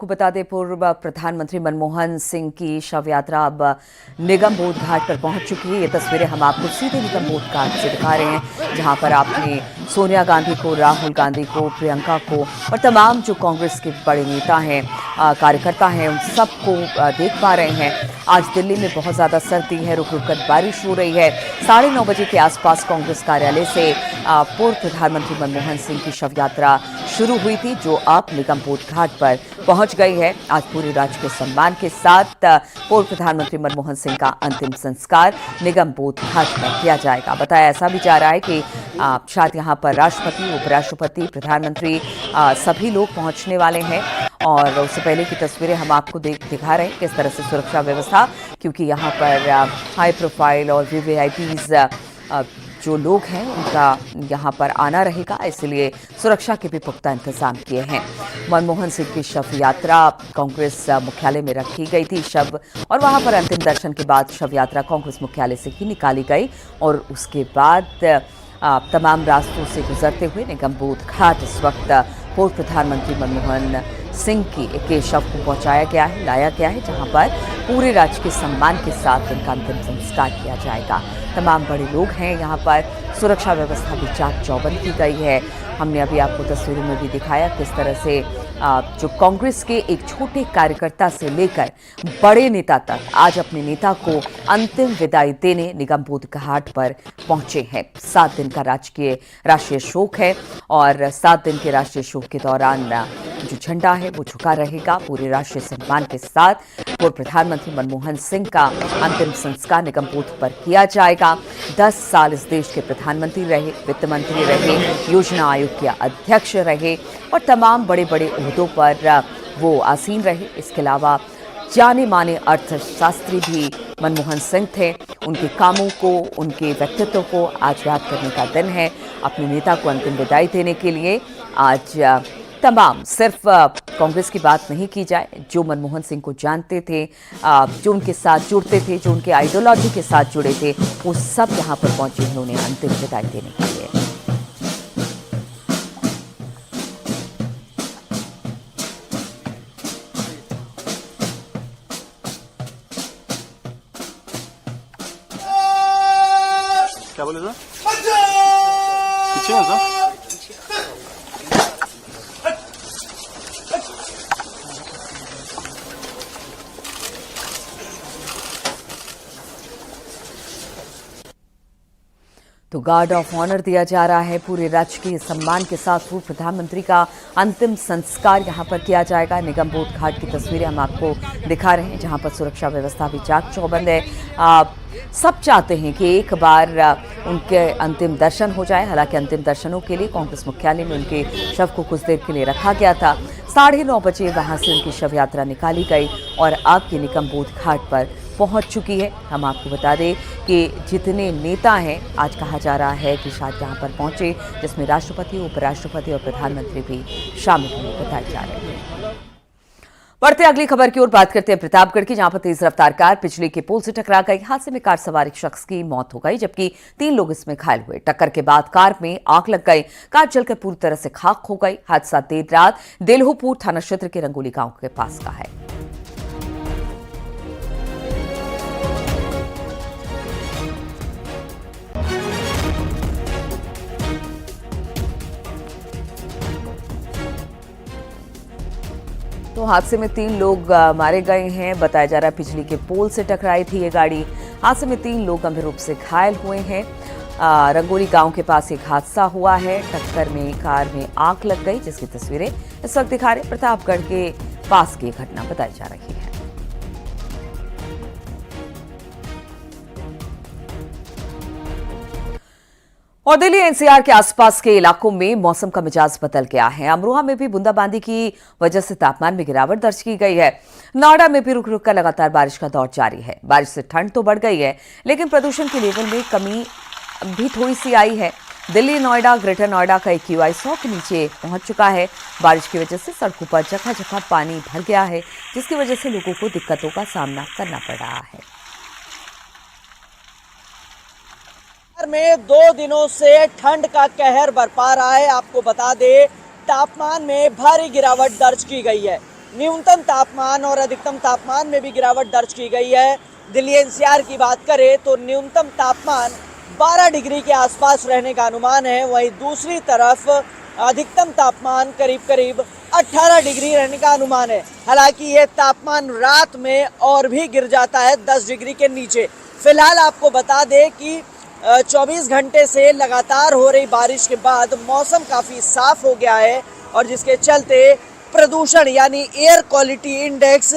आपको बता दें, पूर्व प्रधानमंत्री मनमोहन सिंह की शव यात्रा अब निगम बोध घाट पर पहुंच चुकी है। ये तस्वीरें हम आपको सीधे निगम बोध घाट से दिखा रहे हैं, जहां पर आपने सोनिया गांधी को, राहुल गांधी को, प्रियंका को और तमाम जो कांग्रेस के बड़े नेता हैं, कार्यकर्ता हैं, उन सबको देख पा रहे हैं। आज दिल्ली में बहुत ज्यादा सर्दी है, रुक रुक कर बारिश हो रही है। 9:30 बजे के आसपास कांग्रेस कार्यालय से पूर्व प्रधानमंत्री मनमोहन सिंह की शव यात्रा शुरू हुई थी, जो अब निगम बोध घाट पर पहुंच गई है। आज पूरे राजकीय सम्मान के साथ पूर्व प्रधानमंत्री मनमोहन सिंह का अंतिम संस्कार निगम बोध घाट पर किया जाएगा। बताया ऐसा भी जा रहा है कि शायद यहां पर राष्ट्रपति, उपराष्ट्रपति, प्रधानमंत्री सभी लोग पहुंचने वाले हैं। और उससे पहले की तस्वीरें हम आपको दिखा रहे हैं किस तरह से सुरक्षा व्यवस्था, क्योंकि यहाँ पर हाई प्रोफाइल और वीवीआईपीज जो लोग हैं उनका यहाँ पर आना रहेगा, इसलिए सुरक्षा के भी पुख्ता इंतजाम किए हैं। मनमोहन सिंह की शव यात्रा कांग्रेस मुख्यालय में रखी गई थी शव, और वहां पर अंतिम दर्शन के बाद शव यात्रा कांग्रेस मुख्यालय से ही निकाली गई और उसके बाद तमाम रास्तों से गुजरते हुए निगम बोध घाट इस वक्त पूर्व प्रधानमंत्री मनमोहन सिंह के शव को पहुंचाया गया है, लाया गया है, जहां पर पूरे राजकीय सम्मान के साथ उनका अंतिम संस्कार किया जाएगा। तमाम बड़े लोग हैं यहाँ पर, सुरक्षा व्यवस्था भी चाक चौबंद की गई है। हमने अभी आपको तस्वीरों में भी दिखाया किस तरह से जो कांग्रेस के एक छोटे कार्यकर्ता से लेकर बड़े नेता तक आज अपने नेता को अंतिम विदाई देने निगम बोध घाट पर पहुंचे हैं। 7 दिन का राष्ट्रीय शोक है और 7 दिन के राष्ट्रीय शोक के दौरान जो झंडा है वो झुका रहेगा। पूरे राष्ट्रीय सम्मान के साथ पूर्व प्रधानमंत्री मनमोहन सिंह का अंतिम संस्कार निगम बोध पर किया जाएगा। 10 साल इस देश के प्रधानमंत्री रहे, वित्त मंत्री रहे, योजना आयोग के अध्यक्ष रहे और तमाम बड़े बड़े ओहदों पर वो आसीन रहे। इसके अलावा जाने माने अर्थशास्त्री भी मनमोहन सिंह थे। उनके कामों को, उनके व्यक्तित्व को आज याद करने का दिन है। अपने नेता को अंतिम विदाई देने के लिए आज तमाम, सिर्फ कांग्रेस की बात नहीं की जाए, जो मनमोहन सिंह को जानते थे, जो उनके साथ जुड़ते थे, जो उनके आइडियोलॉजी के साथ जुड़े थे, वो सब यहाँ पर पहुंचे हैं उन्हें अंतिम विदाई देने के लिए। क्या बोले सर? पीछे है सर? तो गार्ड ऑफ ऑनर दिया जा रहा है। पूरे राजकीय सम्मान के साथ पूर्व प्रधानमंत्री का अंतिम संस्कार यहां पर किया जाएगा। निगम बोध घाट की तस्वीरें हम आपको दिखा रहे हैं, जहां पर सुरक्षा व्यवस्था भी चाक चौबंद है। सब चाहते हैं कि एक बार उनके अंतिम दर्शन हो जाए। हालांकि अंतिम दर्शनों के लिए कांग्रेस मुख्यालय में उनके शव को कुछ देर के लिए रखा गया था। 9:30 बजे वहां से उनकी शव यात्रा निकाली गई और अब ये निगम बोध घाट पर पहुंच चुकी है। हम आपको बता दें कि जितने नेता हैं, आज कहा जा रहा है कि शायद यहाँ पर पहुंचे, जिसमें राष्ट्रपति, उपराष्ट्रपति और प्रधानमंत्री भी शामिल होने बताए जा रहे हैं। बढ़ते अगली खबर की ओर बात करते हैं प्रतापगढ़ की, जहां पर तेज रफ्तार कार बिजली के पोल से टकरा गई। हादसे में कार सवार एक शख्स की मौत हो गई, जबकि 3 लोग इसमें घायल हुए। टक्कर के बाद कार में आग लग गई, कार जलकर पूरी तरह से खाक हो गई। हादसा देर रात देलहुपुर थाना क्षेत्र के रंगोली गांव के पास का है। तो हादसे में 3 लोग मारे गए हैं। बताया जा रहा है बिजली के पोल से टकराई थी ये गाड़ी। हादसे में 3 लोग गंभीर रूप से घायल हुए हैं। रंगोली गांव के पास एक हादसा हुआ है। टक्कर में कार में आग लग गई, जिसकी तस्वीरें इस वक्त दिखा रहे। प्रतापगढ़ के पास की घटना बताई जा रही है। और दिल्ली एनसीआर के आसपास के इलाकों में मौसम का मिजाज बदल गया है। अमरोहा में भी बूंदाबांदी की वजह से तापमान में गिरावट दर्ज की गई है। नोएडा में भी रुक रुक कर लगातार बारिश का दौर जारी है। बारिश से ठंड तो बढ़ गई है, लेकिन प्रदूषण के लेवल में कमी भी थोड़ी सी आई है। दिल्ली नोएडा, ग्रेटर नोएडा का AQI 100 के नीचे पहुंच चुका है। बारिश की वजह से सड़कों पर जगह जगह पानी भर गया है, जिसकी वजह से लोगों को दिक्कतों का सामना करना पड़ रहा है। में 2 दिनों से ठंड का कहर बरपा रहा है। आपको बता दें, तापमान में भारी गिरावट दर्ज की गई है। न्यूनतम तापमान और अधिकतम तापमान में भी गिरावट दर्ज की गई है। दिल्ली एनसीआर की बात करें तो न्यूनतम तापमान 12 डिग्री के आसपास रहने का अनुमान है, वहीं दूसरी तरफ अधिकतम तापमान करीब करीब 18 डिग्री रहने का अनुमान है। हालांकि ये तापमान रात में और भी गिर जाता है 10 डिग्री के नीचे। फिलहाल आपको बता दें कि 24 घंटे से लगातार हो रही बारिश के बाद मौसम काफ़ी साफ हो गया है और जिसके चलते प्रदूषण यानी एयर क्वालिटी इंडेक्स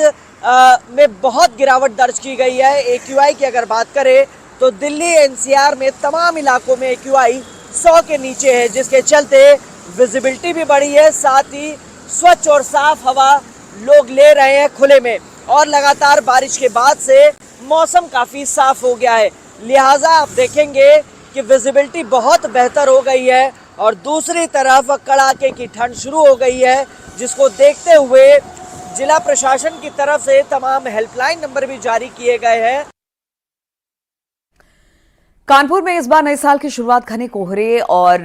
में बहुत गिरावट दर्ज की गई है। AQI की अगर बात करें तो दिल्ली NCR में तमाम इलाकों में AQI 100 के नीचे है, जिसके चलते विजिबिलिटी भी बढ़ी है, साथ ही स्वच्छ और साफ हवा लोग ले रहे हैं खुले में और लगातार बारिश के बाद से मौसम काफ़ी साफ हो गया है। लिहाजा आप देखेंगे कि विजिबिलिटी बहुत बेहतर हो गई है और दूसरी तरफ कड़ाके की ठंड शुरू हो गई है, जिसको देखते हुए जिला प्रशासन की तरफ से तमाम हेल्पलाइन नंबर भी जारी किए गए हैं। कानपुर में इस बार नए साल की शुरुआत घने कोहरे और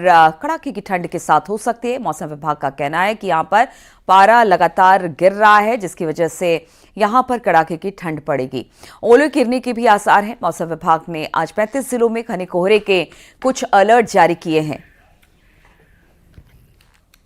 कड़ाके की ठंड के साथ हो सकती है। मौसम विभाग का कहना है कि यहां पर पारा लगातार गिर रहा है, जिसकी वजह से यहां पर कड़ाके की ठंड पड़ेगी। ओले गिरने के भी आसार हैं। मौसम विभाग ने आज 35 जिलों में घने कोहरे के कुछ अलर्ट जारी किए हैं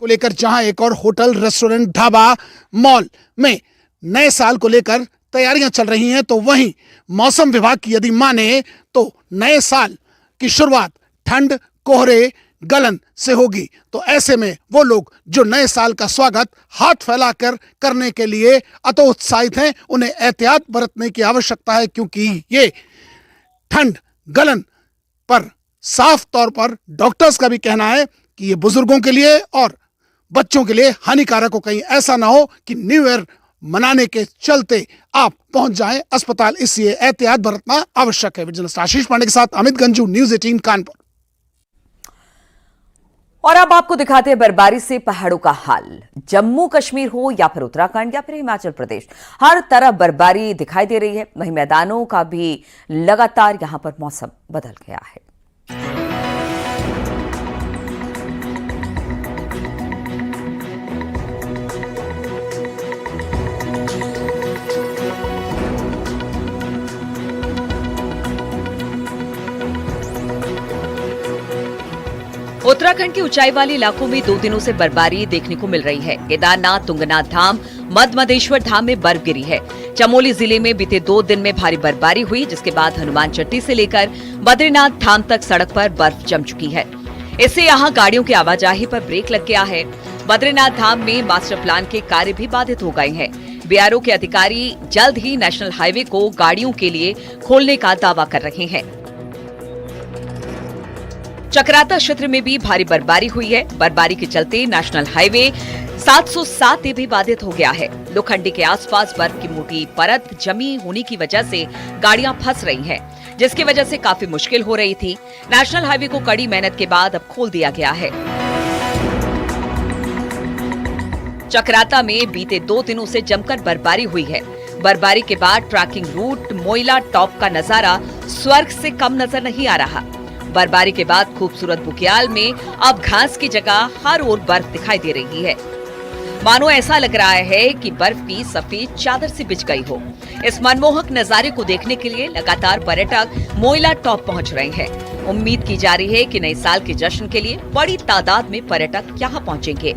को लेकर, जहां एक और होटल, रेस्टोरेंट, ढाबा, मॉल में नए साल को लेकर तैयारियां चल रही हैं, तो वहीं मौसम विभाग की यदि माने तो नए साल की शुरुआत ठंड, कोहरे, गलन से होगी। तो ऐसे में वो लोग जो नए साल का स्वागत हाथ फैलाकर करने के लिए अतोत्साहित हैं, उन्हें एहतियात बरतने की आवश्यकता है, क्योंकि ये ठंड, गलन पर साफ तौर पर डॉक्टर्स का भी कहना है कि ये बुजुर्गों के लिए और बच्चों के लिए हानिकारक हो। कहीं ऐसा ना हो कि न्यू ईयर मनाने के चलते आप पहुंच जाएं अस्पताल, इसलिए एहतियात बरतना आवश्यक है। विजिलेंस आशीष पांडे के साथ अमित गंजू, न्यूज़ 18 कानपुर। और अब आपको दिखाते हैं बर्फबारी से पहाड़ों का हाल। जम्मू कश्मीर हो या फिर उत्तराखंड या फिर हिमाचल प्रदेश, हर तरफ बर्फबारी दिखाई दे रही है। वहीं मैदानों का भी लगातार यहां पर मौसम बदल गया है। उत्तराखंड के ऊंचाई वाले इलाकों में 2 दिनों से बर्फबारी देखने को मिल रही है। केदारनाथ, तुंगनाथ धाम, मधेश्वर धाम में बर्फ गिरी है। चमोली जिले में बीते 2 दिन में भारी बर्फबारी हुई, जिसके बाद हनुमान चट्टी से लेकर बद्रीनाथ धाम तक सड़क पर बर्फ जम चुकी है। इससे यहां गाड़ियों की आवाजाही पर ब्रेक लग गया है। बद्रीनाथ धाम में मास्टर प्लान के कार्य भी बाधित हो गए हैं। BRO के अधिकारी जल्द ही नेशनल हाईवे को गाड़ियों के लिए खोलने का दावा कर रहे हैं। चक्राता क्षेत्र में भी भारी बर्फबारी हुई है। बर्फबारी के चलते नेशनल हाईवे 707 भी बाधित हो गया है। लोखंडी के आसपास बर्फ की मोटी परत जमी होने की वजह से गाड़ियां फंस रही हैं, जिसकी वजह से काफी मुश्किल हो रही थी। नेशनल हाईवे को कड़ी मेहनत के बाद अब खोल दिया गया है। चक्राता में बीते 2 दिनों से जमकर बर्फबारी हुई है। बर्फबारी के बाद ट्रैकिंग रूट मोइला टॉप का नजारा स्वर्ग से कम नजर नहीं आ रहा। बर्फबारी के बाद खूबसूरत बुग्याल में अब घास की जगह हर ओर बर्फ दिखाई दे रही है। मानो ऐसा लग रहा है कि बर्फ की सफेद चादर से बिछ गई हो। इस मनमोहक नजारे को देखने के लिए लगातार पर्यटक मोइला टॉप पहुंच रहे हैं। उम्मीद की जा रही है कि नए साल के जश्न के लिए बड़ी तादाद में पर्यटक यहां पहुंचेंगे।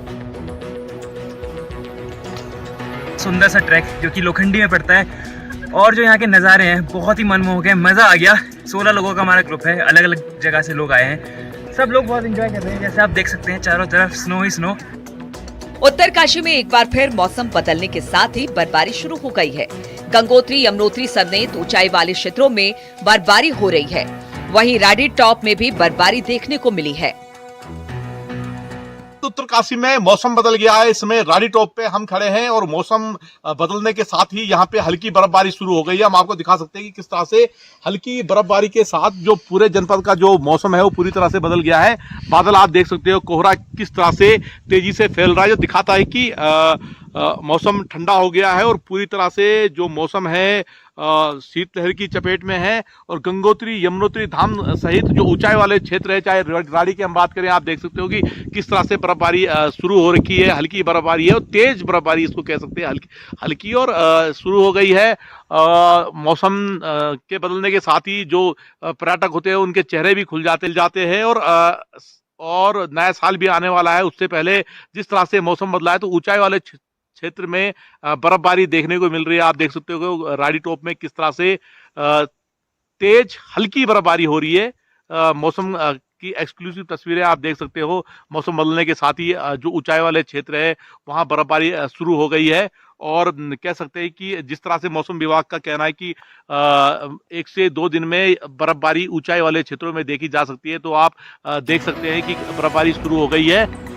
सुंदर सा ट्रैक जो कि लोखंडी में पड़ता है और जो यहाँ के नज़ारे हैं बहुत ही मनमोहक है। मज़ा आ गया। 16 लोगों का हमारा ग्रुप है, अलग अलग जगह से लोग आए हैं। सब लोग बहुत एंजॉय कर रहे हैं। जैसे आप देख सकते हैं चारों तरफ स्नो ही स्नो। उत्तरकाशी में एक बार फिर मौसम बदलने के साथ ही बर्फबारी शुरू हो गई है। गंगोत्री, यमुनोत्री समेत ऊंचाई वाले क्षेत्रों में बर्फबारी हो रही है। वहीं राडी टॉप में भी बर्फबारी देखने को मिली है। उत्तरकाशी में मौसम बदल गया है। इस समय राडी टॉप पे हम खड़े हैं और मौसम बदलने के साथ ही यहाँ पे हल्की बर्फबारी शुरू हो गई है। हम आपको दिखा सकते हैं कि किस तरह से हल्की बर्फबारी के साथ जो पूरे जनपद का जो मौसम है वो पूरी तरह से बदल गया है। बादल आप देख सकते हो, कोहरा किस तरह से तेजी से फैल रहा है, जो दिखाता है कि मौसम ठंडा हो गया है और पूरी तरह से जो मौसम है शीतलहर की चपेट में है। और गंगोत्री यमुनोत्री धाम सहित जो ऊंचाई वाले क्षेत्र है, चाहे राड़ी की हम बात करें, आप देख सकते हो कि किस तरह से बर्फबारी शुरू हो रखी है। हल्की बर्फबारी है और तेज बर्फबारी इसको कह सकते हैं, हल्की और शुरू हो गई है। मौसम के बदलने के साथ ही जो पर्यटक होते हैं उनके चेहरे भी खुल जाते हैं। और नया साल भी आने वाला है, उससे पहले जिस तरह से मौसम बदला है तो ऊंचाई वाले क्षेत्र में बर्फबारी देखने को मिल रही है। आप देख सकते हो राड़ी टॉप में किस तरह से तेज हल्की बर्फबारी हो रही है। मौसम की एक्सक्लूसिव तस्वीरें आप देख सकते हो। मौसम बदलने के साथ ही जो ऊंचाई वाले क्षेत्र है वहां बर्फबारी शुरू हो गई है। और कह सकते हैं कि जिस तरह से मौसम विभाग का कहना है कि 1 से 2 दिन में बर्फबारी ऊंचाई वाले क्षेत्रों में देखी जा सकती है, तो आप देख सकते हैं कि बर्फबारी शुरू हो गई है।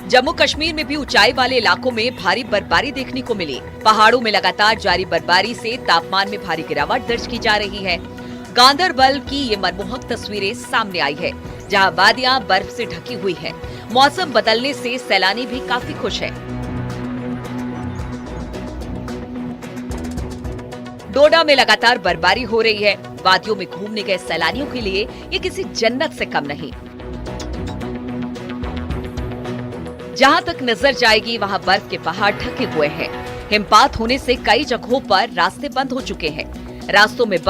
जम्मू कश्मीर में भी ऊंचाई वाले इलाकों में भारी बर्फबारी देखने को मिली। पहाड़ों में लगातार जारी बर्फबारी से तापमान में भारी गिरावट दर्ज की जा रही है। गांदरबल की ये मनमोहक तस्वीरें सामने आई है, जहां वादियां बर्फ से ढकी हुई है। मौसम बदलने से सैलानी भी काफी खुश है। डोडा में लगातार बर्फबारी हो रही है। वादियों में घूमने गए सैलानियों के लिए ये किसी जन्नत से कम नहीं। जहां तक नजर जाएगी वहां बर्फ के पहाड़ ढके हुए हैं। हिमपात होने से कई जगहों पर रास्ते बंद हो चुके हैं। रास्तों में बर्फ